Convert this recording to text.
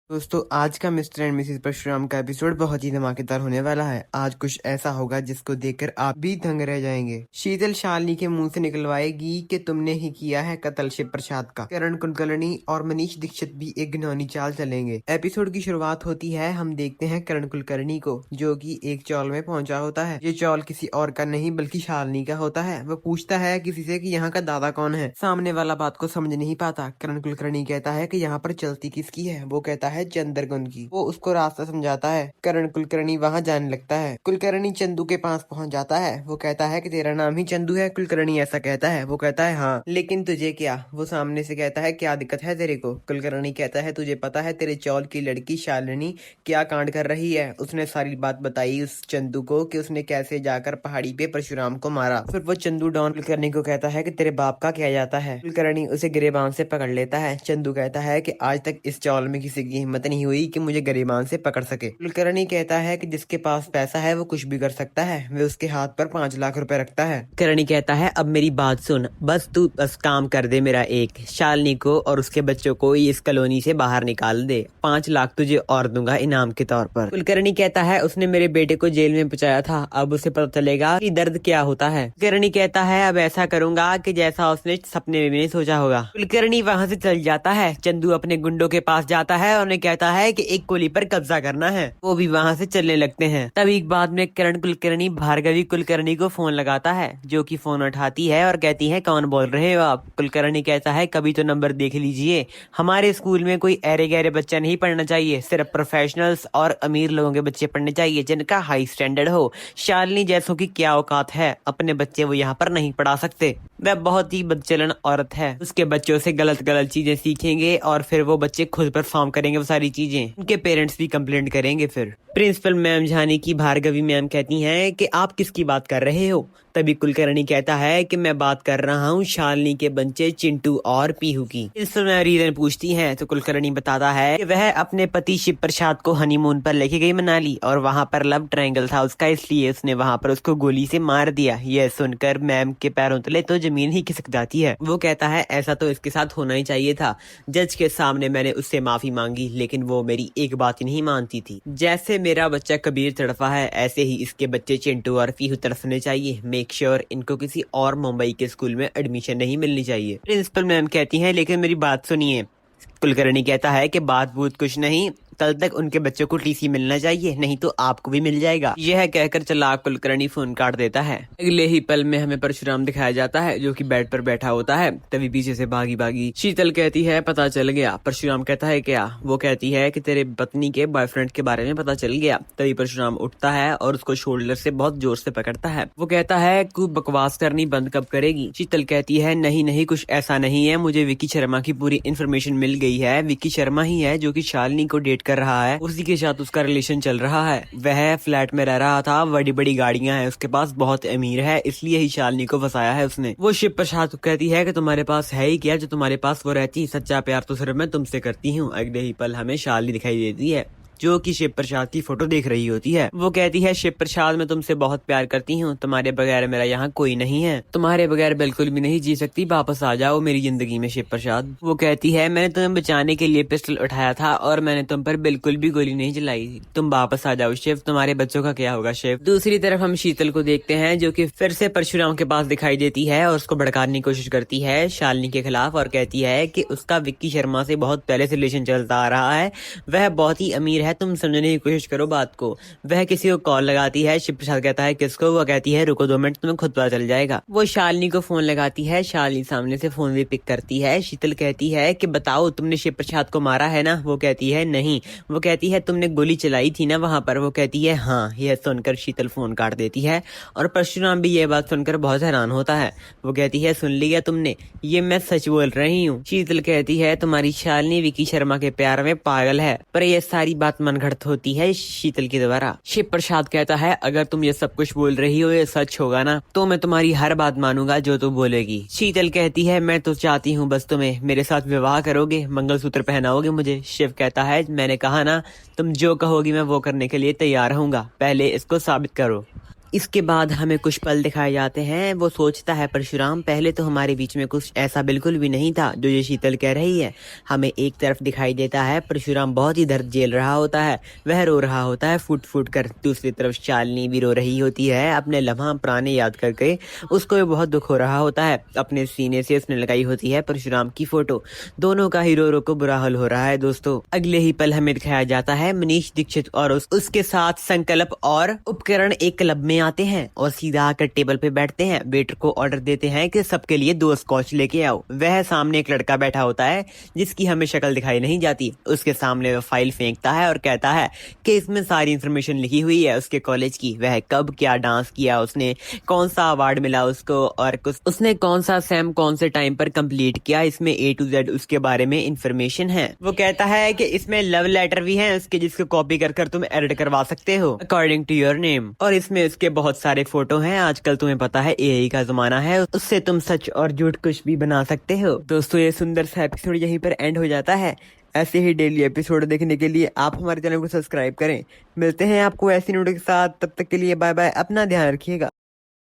दोस्तों, आज का मिस्टर एंड मिसेस परशुराम का एपिसोड बहुत ही धमाकेदार होने वाला है। आज कुछ ऐसा होगा जिसको देखकर आप भी दंग रह जाएंगे। शीतल शालिनी के मुंह से निकलवाएगी कि तुमने ही किया है कत्ल शिव प्रसाद का। करण कुलकर्णी और मनीष दीक्षित भी एक घिनौनी चाल चलेंगे। एपिसोड की शुरुआत होती है, हम देखते हैं करण कुलकर्णी को, जो कि एक चौल में पहुंचा होता है। ये चौल किसी और का नहीं बल्कि शालिनी का होता है। वो पूछता है किसी से कि यहाँ का दादा कौन है। सामने वाला बात को समझ नहीं पाता। करण कुलकर्णी कहता है कि यहाँ पर चलती किसकी है। वो कहता है चंद्रगुन की। वो उसको रास्ता समझाता है। करण कुलकर्णी वहाँ जाने लगता है। कुलकर्णी चंदू के पास पहुंच जाता है। वो कहता है कि तेरा नाम ही चंदू है। कुलकर्णी ऐसा कहता है। वो कहता है हाँ, लेकिन तुझे क्या। वो सामने से कहता है क्या दिक्कत है तेरे को। कुलकर्णी कहता है तुझे पता है तेरे चौल की लड़की शालिनी क्या कांड कर रही है। उसने सारी बात बताई उस चंदू को कि उसने कैसे जाकर पहाड़ी पे परशुराम को मारा। फिर वो चंदू डॉन कुलकर्णी को कहता है कि तेरे बाप का क्या जाता है। कुलकर्णी उसे गिरेबान से पकड़ लेता है। चंदू कहता है कि आज तक इस चौल में किसी की हिम्मत नहीं हुई कि मुझे गिरेबान से पकड़ सके। कुलकर्णी कहता है कि जिसके पास पैसा है वो कुछ भी कर सकता है। वे उसके हाथ पर 5 लाख रुपए रखता है। कुलकर्णी कहता है अब मेरी बात सुन, तू बस काम कर दे मेरा एक, शालिनी को और उसके बच्चों को इस कॉलोनी से बाहर निकाल दे। 5 लाख तुझे और दूंगा इनाम के तौर पर। कुलकर्णी कहता है उसने मेरे बेटे को जेल में पहुंचाया था, अब उसे पता चलेगा कि दर्द क्या होता है। कुलकर्णी कहता है अब ऐसा करूंगा कि जैसा उसने सपने में भी नहीं सोचा होगा। कुलकर्णी वहाँ से चल जाता है। चंदू अपने गुंडों के पास जाता है और उन्हें कहता है कि एक कोली पर कब्जा करना है। वो भी वहाँ से चलने लगते हैं। तभी बाद में करण कुलकर्णी भार्गवी कुलकर्णी को फोन लगाता है, जो कि फोन उठाती है और कहती है कौन बोल रहे हो आप। कुलकर्णी कहता है कभी तो नंबर देख लीजिए, हमारे स्कूल में कोई ऐरे गहरे बच्चा नहीं पढ़ना चाहिए, सिर्फ प्रोफेशनल्स और अमीर लोगों के बच्चे पढ़ने चाहिए जिनका हाई स्टैंडर्ड हो। शालिनी जैसों की क्या औकात है, अपने बच्चे वो यहाँ पर नहीं पढ़ा सकते। वह बहुत ही बदचलन औरत है। उसके बच्चों से गलत गलत चीजें सीखेंगे और फिर वो बच्चे खुद परफॉर्म करेंगे वो सारी चीजें। उनके पेरेंट्स भी कंप्लेंट करेंगे। फिर प्रिंसिपल मैम जाने की भार्गवी मैम कहती हैं कि आप किसकी बात कर रहे हो। तभी कुलकर्णी कहता है कि मैं बात कर रहा हूँ शालिनी के बच्चे चिंटू और पीहू की। प्रिंसिपल मैम रीजन पूछती हैं तो कुलकर्णी बताता है कि वह अपने पति शिव प्रसाद को हनीमून पर लेके गई मनाली और वहाँ पर लव ट्रायंगल था उसका, इसलिए उसने वहाँ पर उसको गोली से मार दिया। यह सुनकर मैम के पैरों तले तो जमीन ही खिसक जाती है। वो कहता है ऐसा तो इसके साथ होना ही चाहिए था। जज के सामने मैंने उससे माफी मांगी लेकिन वो मेरी एक बात ही नहीं मानती थी। जैसे मेरा बच्चा कबीर तड़फा है ऐसे ही इसके बच्चे चिंटू और पीहू तड़फने चाहिए। मेक श्योर इनको किसी और मुंबई के स्कूल में एडमिशन नहीं मिलनी चाहिए। प्रिंसिपल मैम कहती है लेकिन मेरी बात सुनिए। कुलकर्णी कहता है कि बात बूत कुछ नहीं, कल तक उनके बच्चों को टीसी मिलना चाहिए, नहीं तो आपको भी मिल जाएगा। यह कहकर चालाक कुलकर्णी फोन काट देता है। अगले ही पल में हमें परशुराम दिखाया जाता है, जो कि बेड पर बैठा होता है। तभी पीछे से भागी भागी शीतल कहती है पता चल गया। परशुराम कहता है क्या। वो कहती है कि तेरे पत्नी के बॉयफ्रेंड के बारे में पता चल गया। तभी परशुराम उठता है और उसको शोल्डर से बहुत जोर से पकड़ता है। वो कहता है तू बकवास करनी बंद कब करेगी। शीतल कहती है नहीं नहीं, कुछ ऐसा नहीं है, मुझे विक्की शर्मा की पूरी इन्फॉर्मेशन मिल गई है। विक्की शर्मा ही है जो कि शालिनी को डेट कर रहा है, उसी के साथ उसका रिलेशन चल रहा है। वह फ्लैट में रह रहा था, बड़ी बड़ी गाड़ियां हैं उसके पास, बहुत अमीर है, इसलिए ही शालिनी को फंसाया है उसने। वो शिव प्रसाद कहती है कि तुम्हारे पास है ही क्या जो तुम्हारे पास वो रहती, सच्चा प्यार तो सिर्फ मैं तुमसे करती हूँ। अगले ही पल हमें शालिनी दिखाई देती है जो कि शिव प्रसाद की फोटो देख रही होती है। वो कहती है शिव प्रसाद मैं तुमसे बहुत प्यार करती हूँ, तुम्हारे बगैर मेरा यहाँ कोई नहीं है, तुम्हारे बगैर बिल्कुल भी नहीं जी सकती, वापस आ जाओ मेरी जिंदगी में शिव प्रसाद। वो कहती है मैंने तुम्हें बचाने के लिए पिस्टल उठाया था और मैंने तुम पर बिल्कुल भी गोली नहीं चलाई, तुम वापस आ जाओ शिव, तुम्हारे बच्चों का क्या होगा शिव। दूसरी तरफ हम शीतल को देखते हैं जो की फिर से परशुराम के पास दिखाई देती है और उसको भड़काने की कोशिश करती है शालिनी के खिलाफ और कहती है कि उसका विक्की शर्मा से बहुत पहले से रिलेशन चलता आ रहा है, वह बहुत ही अमीर है, तुम समझने की कोशिश करो बात को। वह किसी को कॉल लगाती है। शिव प्रसाद कहता है किसको। वो कहती है रुको 2 मिनट, तुम्हें खुद पता चल जाएगा। वो शालिनी को फोन लगाती है। शालिनी सामने से फोन भी पिक करती है। शीतल कहती है कि बताओ तुमने शिव प्रसाद को मारा है ना। वो कहती है नहीं। वो कहती है तुमने गोली चलाई थी ना वहां पर। वो कहती है हाँ। यह सुनकर शीतल फोन काट देती है और परशुराम भी यह बात सुनकर बहुत हैरान होता है। वो कहती है सुन लिया तुमने, ये मैं सच बोल रही हूँ। शीतल कहती है तुम्हारी शालिनी विक्की शर्मा के प्यार में पागल है, पर यह सारी बात मनगढ़ंत होती है शीतल के द्वारा। शिव प्रसाद कहता है अगर तुम ये सब कुछ बोल रही हो ये सच होगा ना तो मैं तुम्हारी हर बात मानूंगा जो तुम बोलेगी। शीतल कहती है मैं तो चाहती हूँ बस तुम्हें मेरे साथ विवाह करोगे, मंगलसूत्र पहनाओगे मुझे। शिव कहता है मैंने कहा ना तुम जो कहोगी मैं वो करने के लिए तैयार रहूंगा, पहले इसको साबित करो। इसके बाद हमें कुछ पल दिखाए जाते हैं। वो सोचता है परशुराम पहले तो हमारे बीच में कुछ ऐसा बिल्कुल भी नहीं था जो ये शीतल कह रही है। हमें एक तरफ दिखाई देता है परशुराम बहुत ही दर्द झेल रहा होता है, वह रो रहा होता है फूट फूट कर। दूसरी तरफ शालिनी भी रो रही होती है अपने लम्हा पुराने याद करके। उसको भी बहुत दुख हो रहा होता है। अपने सीने से उसने लगाई होती है परशुराम की फोटो। दोनों का ही रो रो को बुरा हाल हो रहा है दोस्तों। अगले ही पल हमें दिखाया जाता है मनीष दीक्षित और उसके साथ संकल्प और उपकरण एक क्लब में आते हैं और सीधा आकर टेबल पे बैठते हैं। वेटर को ऑर्डर देते हैं कि सबके लिए 2 स्कॉच लेके आओ। वह सामने एक लड़का बैठा होता है जिसकी हमें शक्ल दिखाई नहीं जाती। उसके सामने वह फाइल फेंकता है और कहता है कि इसमें सारी इंफॉर्मेशन लिखी हुई है उसके कॉलेज की। वह कब क्या डांस किया, उसने कौन सा अवार्ड मिला उसको, और उसने कौन सा सेम कौन से टाइम पर कंप्लीट किया। इसमें A to Z उसके बारे में इंफॉर्मेशन है। वो कहता है कि इसमें लव लेटर भी है उसके, जिसको कॉपी कर कर तुम एडिट करवा सकते हो अकॉर्डिंग टू योर नेम। और इसमें उसके बहुत सारे फोटो हैं। आजकल तुम्हें पता है AI का जमाना है, उससे तुम सच और झूठ कुछ भी बना सकते हो। दोस्तों ये सुंदर सा एपिसोड यहीं पर एंड हो जाता है। ऐसे ही डेली एपिसोड देखने के लिए आप हमारे चैनल को सब्सक्राइब करें। मिलते हैं आपको ऐसी नोट के साथ, तब तक के लिए बाय बाय, अपना ध्यान रखिएगा।